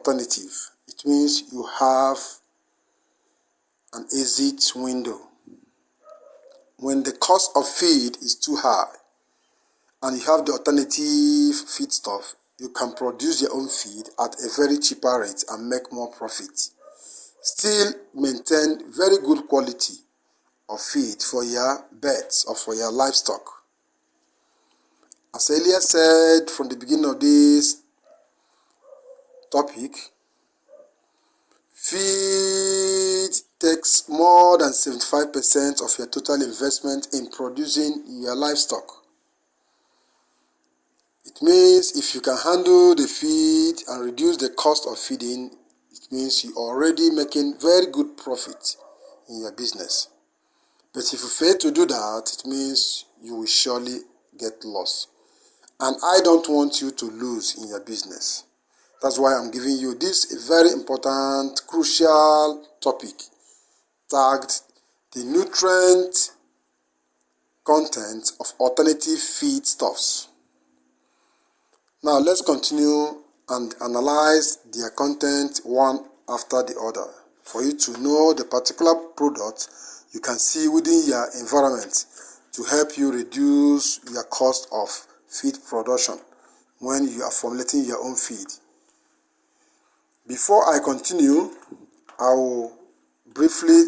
alternative. It means you have an exit window. When the cost of feed is too high and you have the alternative feedstuff, you can produce your own feed at a very cheaper rate and make more profit. Still maintain very good quality of feed for your birds or for your livestock. As earlier said from the beginning of this topic, feed takes more than 75% of your total investment in producing your livestock. It means if you can handle the feed and reduce the cost of feeding, it means you're already making very good profit in your business. But if you fail to do that, it means you will surely get lost. And I don't want you to lose in your business. That's why I'm giving you this very important, crucial topic tagged the nutrient content of alternative feedstuffs. Now let's continue and analyze their content one after the other for you to know the particular product you can see within your environment to help you reduce your cost of feed production when you are formulating your own feed. Before I continue, I will briefly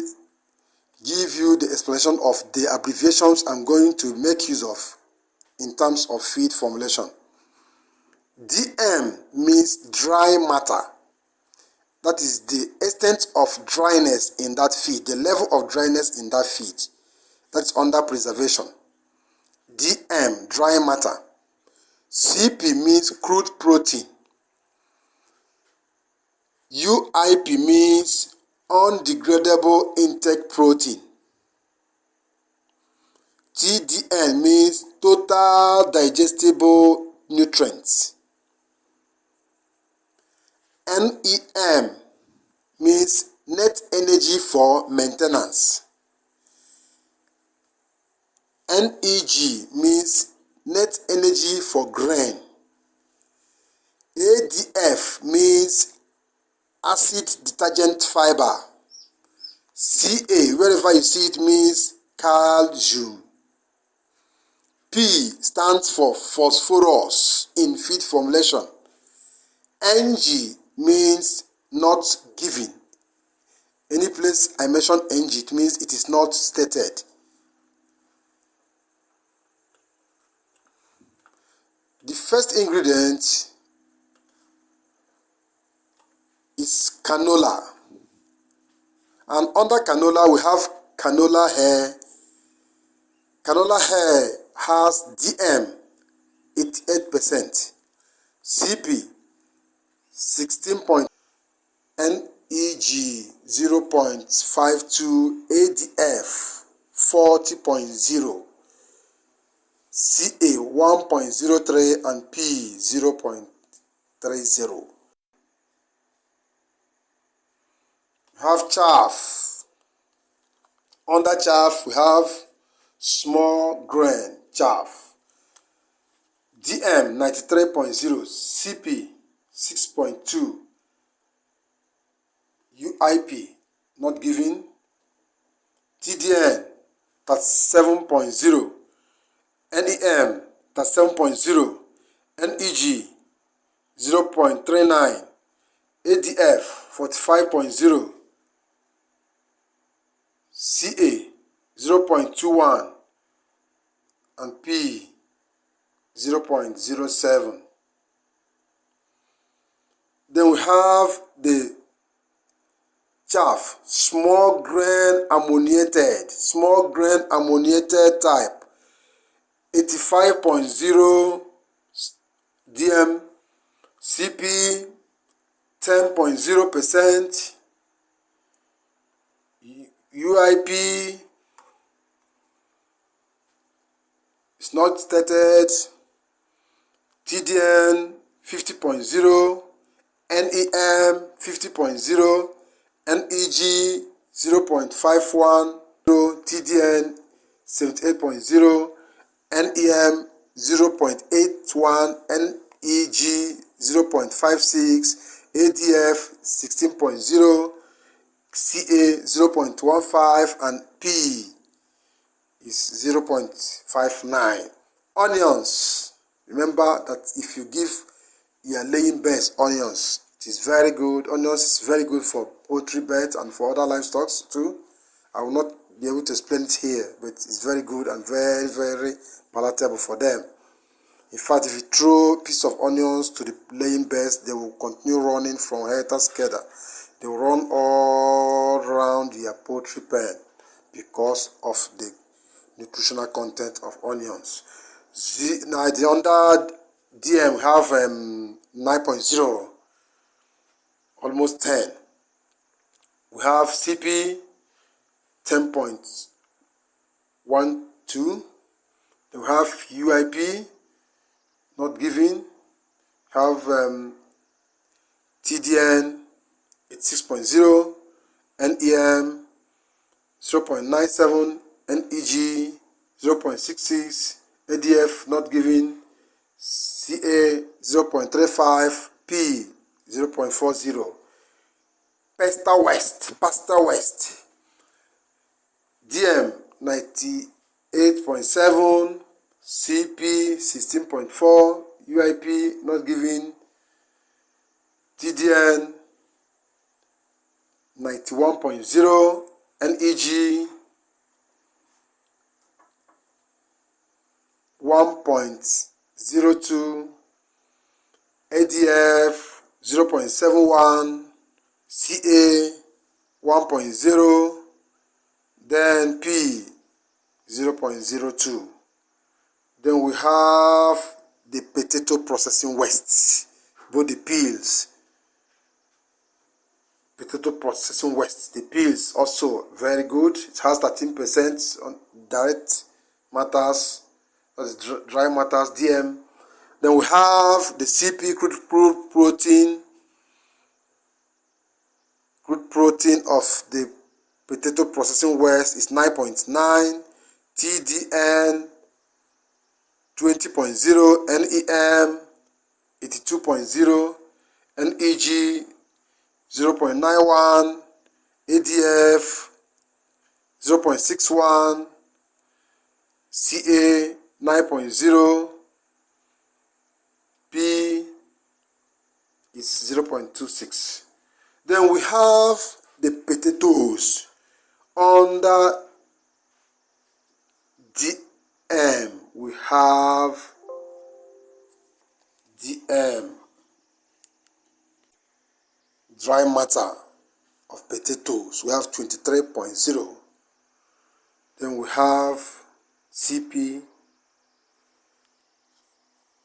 give you the explanation of the abbreviations I'm going to make use of in terms of feed formulation. DM means dry matter. That is the extent of dryness in that feed, the level of dryness in that feed. That's under preservation. DM, dry matter. CP means crude protein. UIP means undegradable intake protein. TDN means total digestible nutrients. NEM means net energy for maintenance. NEG means net energy for grain. ADF means acid detergent fiber. Ca, wherever you see it, means calcium. P stands for phosphorus in feed formulation. Ng means not given. Any place I mention Ng, it means it is not stated. The first ingredient is canola. And under canola, we have canola hair. Canola hair has DM 88%, CP 16. NEG 0.52, ADF 40.0, CA 1.03, and P 0.30. We have chaff. Under chaff, we have small grain chaff. DM 93.0, CP 6.2, UIP not given. TDN that's 7.0, NEM that's 7.0, NEG 0.39, ADF 45.0, CA 0.21, and P 0.07. Then we have the chaff, small grain ammoniated type, 85.0 DM, CP 10.0%, UIP is not stated, TDN 50.0, NEM 50.0, NEG 0.51, TDN 78.0, NEM 0.81, NEG 0.56, ADF 16.0, CA 0.15, and P is 0.59. Onions. Remember that if you give your laying birds onions, it is very good. Onions is very good for poultry birds and for other livestock too. I will not be able to explain it here, but it's very good and very, very palatable for them. In fact, if you throw a piece of onions to the laying birds, they will continue running from helter skelter. They will run all around your poultry pen because of the nutritional content of onions. Now, the under DM we have 9.0, almost 10. We have CP 10.12. We have UIP not given. Have TDN 86.0, NEM 0.97, NEG 0.66, ADF not given, CA 0.35, P 0.40. Pasture West, DM 98.7, CP 16.4, UIP not given, TDN 91.0, NEG 1.02, ADF 0.71, CA 1.0, then P 0.02. Then we have the potato processing waste, both the peels. Potato processing waste, the peels also very good. It has 13% on direct matters, that is dry matters, DM. Then we have the CP crude protein of the potato processing waste is 9.9, TDN 20.0, NEM 82.0, NEG 0.91, ADF 0.61, CA 9.0, P is 0.26. Then we have the potatoes under DM. We have DM, dry matter of potatoes. We have 23.0. Then we have CP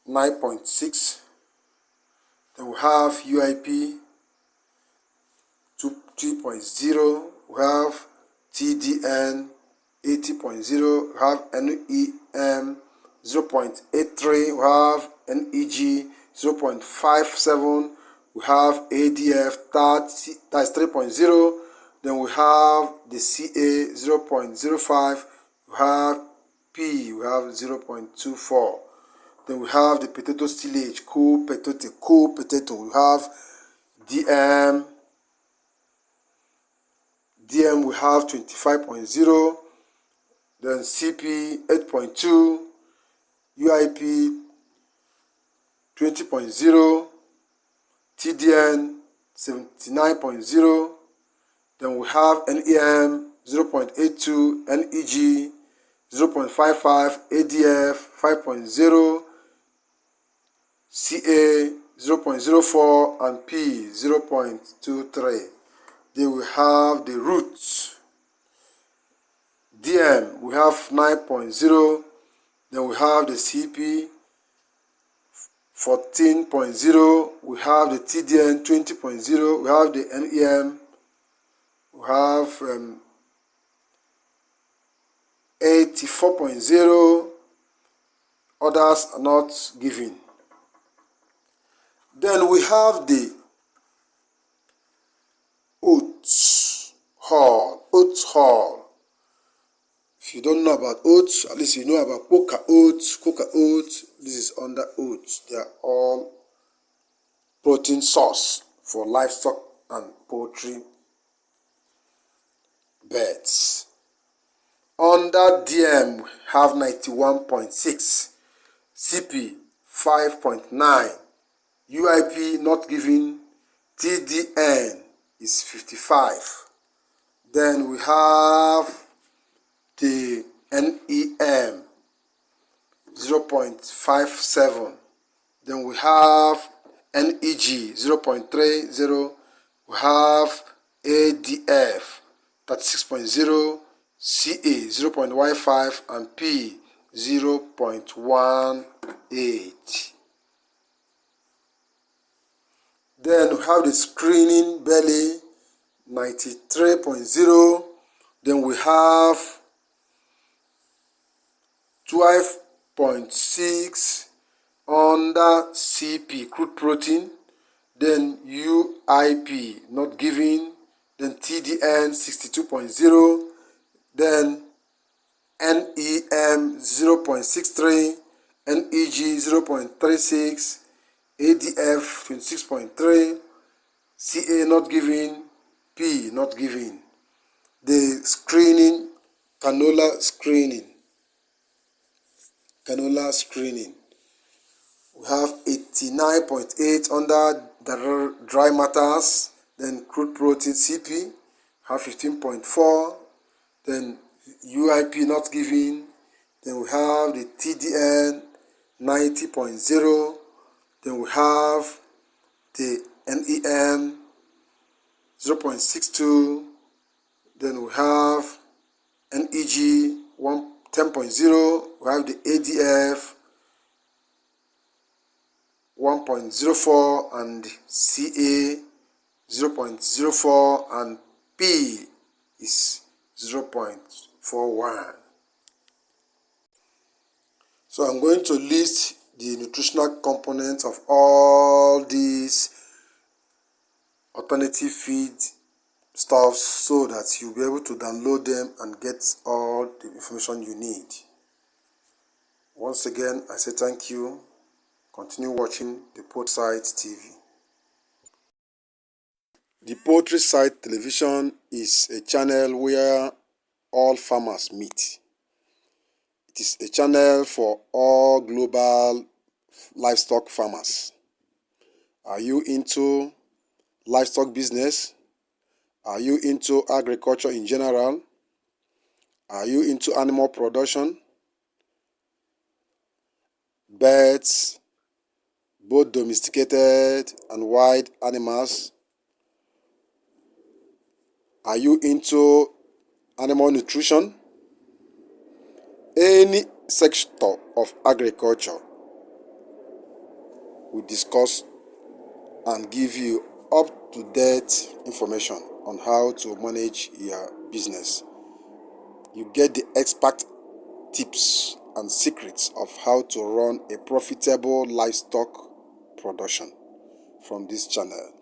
9.6. Then we have UIP 2.0. We have TDN 80.0. We have NEM 0.83. We have NEG 0.57. We have ADF that's 3.0. Then we have the CA 0.05. We have P, we have 0.24. Then we have the potato silage, cool potato. We have DM we have 25.0. Then CP 8.2. UIP 20.0. TDN 79.0. Then we have NEM 0.82, NEG 0.55, ADF 5.0, CA 0.04, and P 0.23. Then we have the roots. DM we have 9.0. Then we have the CP 14.0. We have the TDN 20.0. We have the NEM. We have 84.0. Others are not given. Then we have the oats hull. If you don't know about oats, at least you know about coca oats. This is under oats. They are all protein source. for livestock and poultry birds. Under DM, we have 91.6, CP 5.9, UIP not given, TDN is 55. Then we have the NEM 0.57. Then we have NEG 0.30. We have ADF 36.0, CA 0.15, and P 0.18. Then we have the screening belly 93.0. Then we have 12.6 under CP crude protein, then UIP not given, then TDN 62.0, then NEM 0.63, NEG 0.36, ADF 26.3, CA not given, P not given. The screening, canola screening. We have 89.8 under the dry matters, then crude protein CP, have 15.4, then UIP not given, then we have the TDN 90.0, then we have the NEM 0.62, then we have NEG 10.0, we have the ADF 1.04 and CA 0.04 and P is 0.41. So I'm going to list the nutritional components of all these alternative feed stuffs so that you'll be able to download them and get all the information you need. Once again, I say thank you. Continue watching the Poultry Site TV. The Poultry Site Television is a channel where all farmers meet. It is a channel for all global livestock farmers. Are you into livestock business? Are you into agriculture in general? Are you into animal production? Birds, both domesticated and wild animals? Are you into animal nutrition? Any sector of agriculture we discuss and give you up-to-date information on how to manage your business. You get the expert tips and secrets of how to run a profitable livestock production from this channel.